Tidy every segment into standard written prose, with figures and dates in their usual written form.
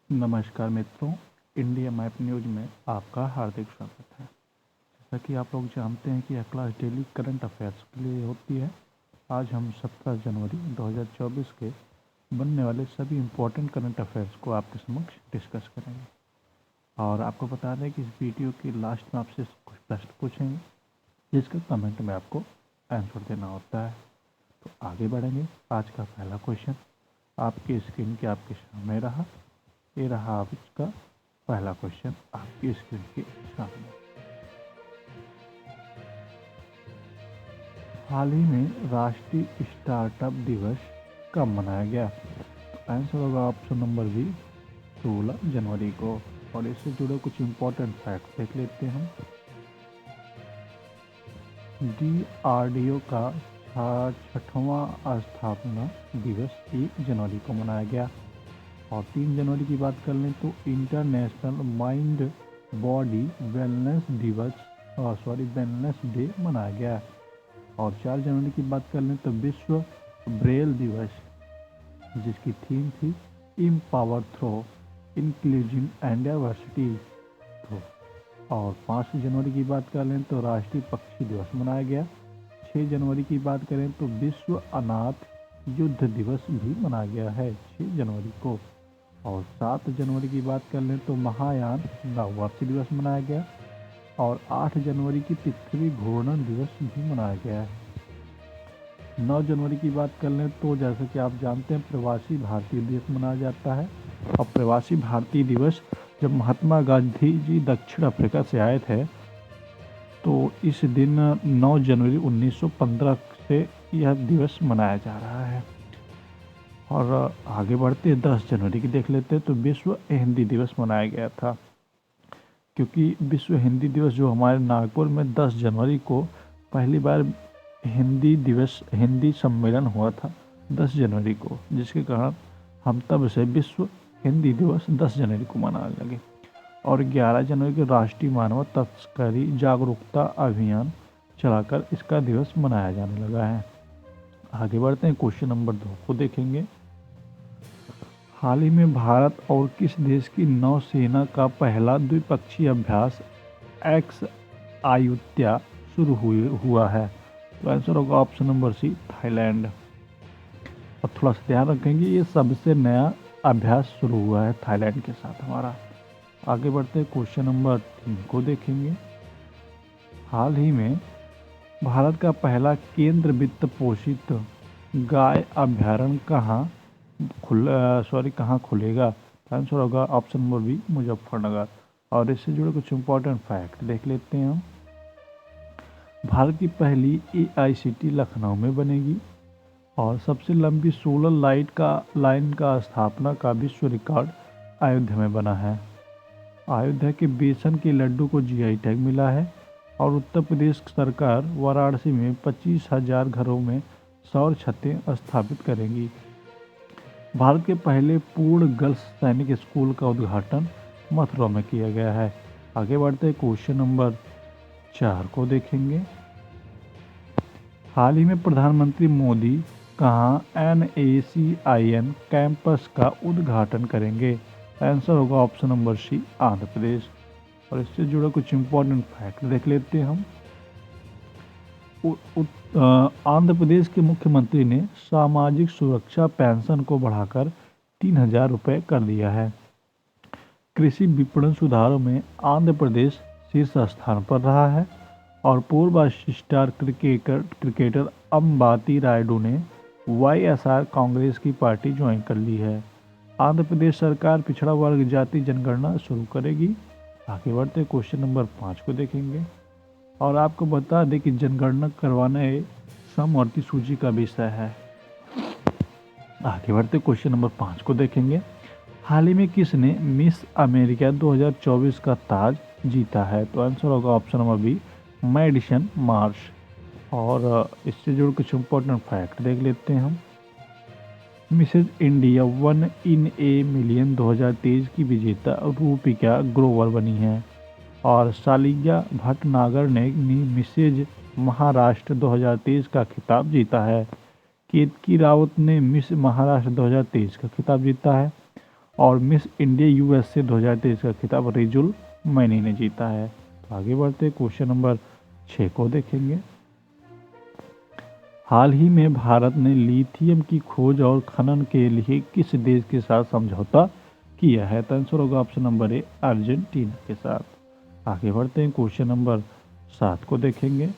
नमस्कार मित्रों, India map news में आपका हार्दिक स्वागत है। जैसा कि आप लोग जानते हैं कि यह क्लास डेली करंट अफेयर्स के लिए होती है। आज हम 17 जनवरी 2024 के बनने वाले सभी इम्पोर्टेंट करंट अफेयर्स को आपके समक्ष डिस्कस करेंगे। और आपको बता दें कि इस वीडियो के लास्ट में आपसे कुछ प्रश्न पूछेंगे, जिसका कमेंट में आपको आंसर देना होता है। तो आगे बढ़ेंगे। आज का पहला क्वेश्चन आपकी स्क्रीन के आपके सामने रहा। ये रहा आपका पहला क्वेश्चन आपकी स्क्रीन के सामने। हाल ही में राष्ट्रीय स्टार्टअप दिवस कब मनाया गया? तो आंसर होगा ऑप्शन नंबर बी, 16 जनवरी को। और इससे जुड़े कुछ इंपॉर्टेंट फैक्ट देख लेते हैं हम। DRDO का 6वां स्थापना दिवस 1 जनवरी को मनाया गया। और 3 जनवरी की बात कर लें तो international mind body wellness day मनाया गया। और 4 जनवरी की बात कर लें तो विश्व ब्रेल दिवस, जिसकी थीम थी empower through inclusion and diversity. और 5 जनवरी की बात कर लें तो राष्ट्रीय पक्षी दिवस मनाया गया। 6 जनवरी की बात करें तो विश्व अनाथ युद्ध दिवस भी मनाया गया है 6 जनवरी को। और 7 जनवरी की बात कर लें तो महायान नववर्ष दिवस मनाया गया। और 8 जनवरी की पृथ्वी घूर्णन दिवस भी मनाया गया है। 9 जनवरी की बात कर लें तो जैसा कि आप जानते हैं प्रवासी भारतीय दिवस मनाया जाता है। और प्रवासी भारतीय दिवस जब महात्मा गांधी जी दक्षिण अफ्रीका से आए थे, तो इस दिन 9 जनवरी 1915 से यह दिवस मनाया जा रहा है। और आगे बढ़ते 10 जनवरी की देख लेते हैं तो विश्व हिंदी दिवस मनाया गया था। क्योंकि विश्व हिंदी दिवस जो हमारे नागपुर में 10 जनवरी को पहली बार हिंदी सम्मेलन हुआ था 10 जनवरी को, जिसके कारण हम तब से विश्व हिंदी दिवस 10 जनवरी को मनाने लगे। और 11 जनवरी को राष्ट्रीय मानव तस्करी जागरूकता अभियान चलाकर इसका दिवस मनाया जाने लगा है। आगे बढ़ते हैं, क्वेश्चन नंबर 2 को देखेंगे। हाल ही में भारत और किस देश की नौसेना का पहला द्विपक्षीय अभ्यास एक्स आयुत्या शुरू हुआ है? तो आंसर होगा ऑप्शन नंबर सी, थाईलैंड। और थोड़ा सा ध्यान रखेंगे, ये सबसे नया अभ्यास शुरू हुआ है थाईलैंड के साथ हमारा। आगे बढ़ते हैं, क्वेश्चन नंबर 3 को देखेंगे। हाल ही में भारत का पहला केंद्र वित्त पोषित गाय अभ्यारण्य कहाँ खुलेगा? आंसर होगा ऑप्शन नंबर बी, मुजफ्फरनगर। और इससे जुड़े कुछ इंपॉर्टेंट फैक्ट देख लेते हैं हम। भारत की पहली AICT लखनऊ में बनेगी। और सबसे लंबी सोलर लाइन का स्थापना का विश्व रिकॉर्ड अयोध्या में बना है। अयोध्या के बेसन के लड्डू को GI टैग मिला है। और उत्तर प्रदेश सरकार वाराणसी में 25,000 घरों में सौर छतें स्थापित करेगी। भारत के पहले पूर्ण गर्ल्स सैनिक स्कूल का उद्घाटन मथुरा में किया गया है। आगे बढ़ते क्वेश्चन नंबर 4 को देखेंगे। हाल ही में प्रधानमंत्री मोदी कहाँ NACIN कैंपस का उद्घाटन करेंगे? आंसर होगा ऑप्शन नंबर सी, आंध्र प्रदेश। और इससे जुड़ा कुछ इंपॉर्टेंट फैक्ट देख लेते हैं हम। आंध्र प्रदेश के मुख्यमंत्री ने सामाजिक सुरक्षा पेंशन को बढ़ाकर 3,000 रुपये कर दिया है। कृषि विपणन सुधारों में आंध्र प्रदेश शीर्ष स्थान पर रहा है। और पूर्व स्टार क्रिकेटर अंबाती रायडू ने YSR कांग्रेस की पार्टी ज्वाइन कर ली है। आंध्र प्रदेश सरकार पिछड़ा वर्ग जाति जनगणना शुरू करेगी। आगे बढ़ते क्वेश्चन नंबर 5 को देखेंगे। और आपको बता दें कि जनगणना करवाना समवर्ती सूची का विषय है। आगे बढ़ते क्वेश्चन नंबर 5 को देखेंगे। हाल ही में किसने मिस अमेरिका 2024 का ताज जीता है? तो आंसर होगा option number B, Madison Marsh. और इससे जुड़े कुछ इंपॉर्टेंट फैक्ट देख लेते हैं हम। Mrs India 1 in a million 2023 की विजेता रूपिका ग्रोवर बनी है। और सालिया भटनागर ने मिसेज महाराष्ट्र 2023 का खिताब जीता है। केतकी रावत ने मिस महाराष्ट्र 2023 का खिताब जीता है। और मिस इंडिया यूएसए 2023 का खिताब रिजुल मैनी ने जीता है। तो आगे बढ़ते क्वेश्चन नंबर 6 को देखेंगे। हाल ही में भारत ने लिथियम की खोज और खनन के लिए किस देश के साथ समझौता किया है? तो आंसर होगा ऑप्शन नंबर ए, अर्जेंटीना के साथ। आगे बढ़ते हैं क्वेश्चन नंबर 7 को देखेंगे।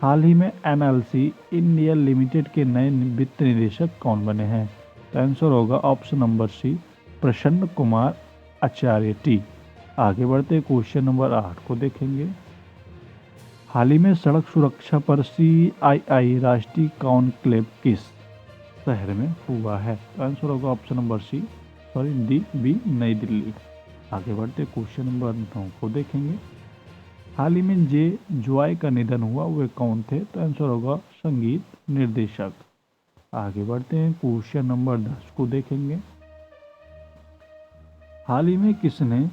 हाल ही में एनएलसी इंडिया लिमिटेड के नए वित्त निदेशक कौन बने हैं? तो आंसर होगा ऑप्शन नंबर सी, प्रसन्न कुमार आचार्य टी। आगे बढ़ते क्वेश्चन नंबर 8 को देखेंगे। हाल ही में सड़क सुरक्षा पर CII राष्ट्रीय कॉन्क्लेव किस शहर में हुआ है? तो आंसर होगा option number C, D B, New Delhi. आगे बढ़ते क्वेश्चन नंबर 9 को देखेंगे। हाल ही में जे जॉय का निधन हुआ, वे कौन थे? तो आंसर होगा संगीत निर्देशक। आगे बढ़ते हैं क्वेश्चन नंबर 10 को देखेंगे। हाल ही में किसने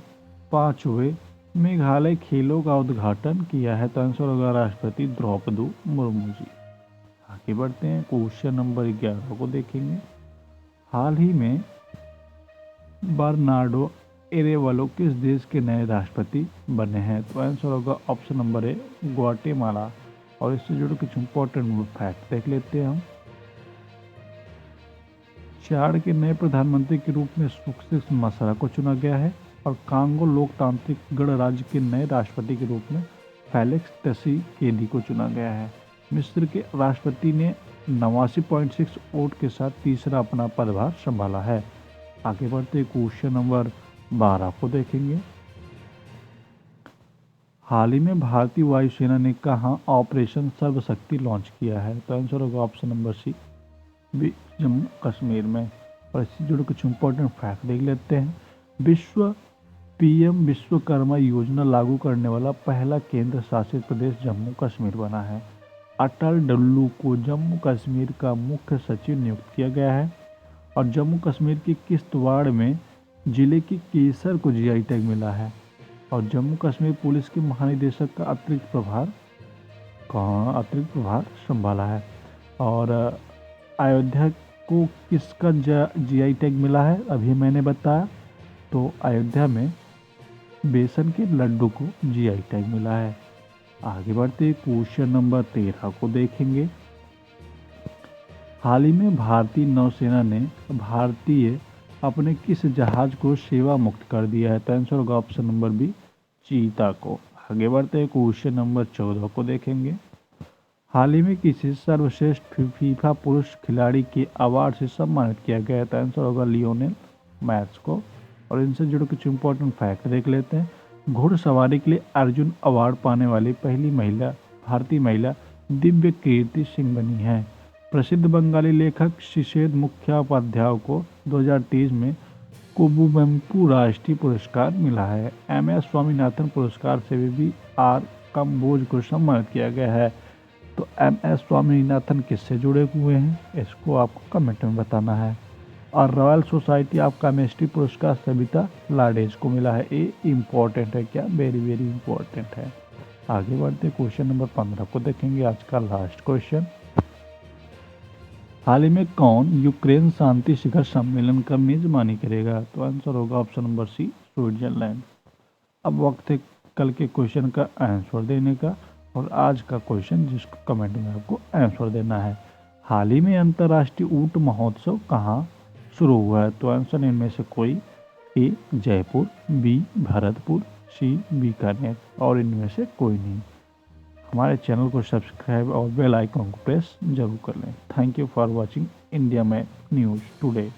5वें मेघालय खेलों का उद्घाटन किया है? तो आंसर होगा राष्ट्रपति द्रौपदी मुर्मू जी। आगे बढ़ते हैं क्वेश्चन नंबर 11 को देखेंगे। हाल ही में बर्नार्डो एरेवालो किस देश के नए राष्ट्रपति बने हैं? तो आंसर होगा ऑप्शन नंबर ए, ग्वाटेमाला। और इससे जुड़े कुछ इंपॉर्टेंट फैक्ट देख लेते हैं हम। चाड के नए प्रधानमंत्री के रूप में सुक्सिस मसरा को चुना गया है और कांगो लोकतांत्रिक गणराज्य के नए राष्ट्रपति के रूप में फेलिक्स त्सिसेकेदी को चुना गया है। मिस्र के राष्ट्रपति ने 89.6 वोट के साथ तीसरा अपना पदभार संभाला है। आगे बढ़ते क्वेश्चन नंबर 12 को देखेंगे। हाल ही में भारतीय वायुसेना ने कहां ऑपरेशन सर्वशक्ति लॉन्च किया है? तो आंसर होगा option number C, Jammu Kashmir में। और इससे जुड़े कुछ इंपॉर्टेंट फैक्ट देख लेते हैं। विश्व PM विश्वकर्मा योजना लागू करने वाला पहला केंद्र शासित प्रदेश जम्मू कश्मीर बना है। अटल डल्लू को जम्मू कश्मीर का मुख्य सचिव नियुक्त किया गया है। और जम्मू कश्मीर के किश्तवाड़ में जिले के केसर को GI टैग मिला है। और जम्मू कश्मीर पुलिस के महानिदेशक का अतिरिक्त प्रभार संभाला है। और अयोध्या को किसका GI टैग मिला है? अभी मैंने बताया। तो अयोध्या में बेसन के लड्डू को GI टैग मिला है। आगे बढ़ते क्वेश्चन नंबर 13 को देखेंगे। हाल ही में भारतीय नौसेना ने अपने किस जहाज को सेवा मुक्त कर दिया है? तो आंसर होगा ऑप्शन नंबर बी, चीता को। आगे बढ़ते क्वेश्चन नंबर 14 को देखेंगे। हाल ही में किसी सर्वश्रेष्ठ फीफा पुरुष खिलाड़ी के अवार्ड से सम्मानित किया गया? तो आंसर होगा लियोनेल मैच को। और इनसे जुड़े कुछ इंपॉर्टेंट फैक्ट देख लेते हैं। घुड़सवारी के लिए अर्जुन अवार्ड पाने वाली पहली भारतीय महिला दिव्य कीर्ति सिंह बनी है। प्रसिद्ध बंगाली लेखक शिशेद मुखोपाध्याय को 2023 में कुवेम्पु राष्ट्रीय पुरस्कार मिला है। MS स्वामीनाथन पुरस्कार से VBR कंबोज को सम्मानित किया गया है। तो MS स्वामीनाथन किससे जुड़े हुए हैं, इसको आपको कमेंट में बताना है। और रॉयल सोसाइटी ऑफ केमिस्ट्री पुरस्कार सविता लाडेज को मिला है। ये इम्पोर्टेंट है क्या? वेरी वेरी इम्पोर्टेंट है। आगे बढ़ते क्वेश्चन नंबर 15 को देखेंगे, आज का लास्ट क्वेश्चन। हाल ही में कौन यूक्रेन शांति शिखर सम्मेलन का मेजबानी करेगा? तो आंसर होगा ऑप्शन नंबर सी, स्विट्जरलैंड। अब वक्त है कल के क्वेश्चन का आंसर देने का। और आज का क्वेश्चन जिसको कमेंट में आपको आंसर देना है। हाल ही में अंतर्राष्ट्रीय ऊंट महोत्सव कहाँ शुरू हुआ है? तो आंसर इनमें से कोई ए, जयपुर, बी, भरतपुर, सी, बीकानेर और इनमें से कोई नहीं। हमारे चैनल को सब्सक्राइब और बेल आइकन को प्रेस जरूर कर लें। Thank you for watching India में न्यूज़ टुडे।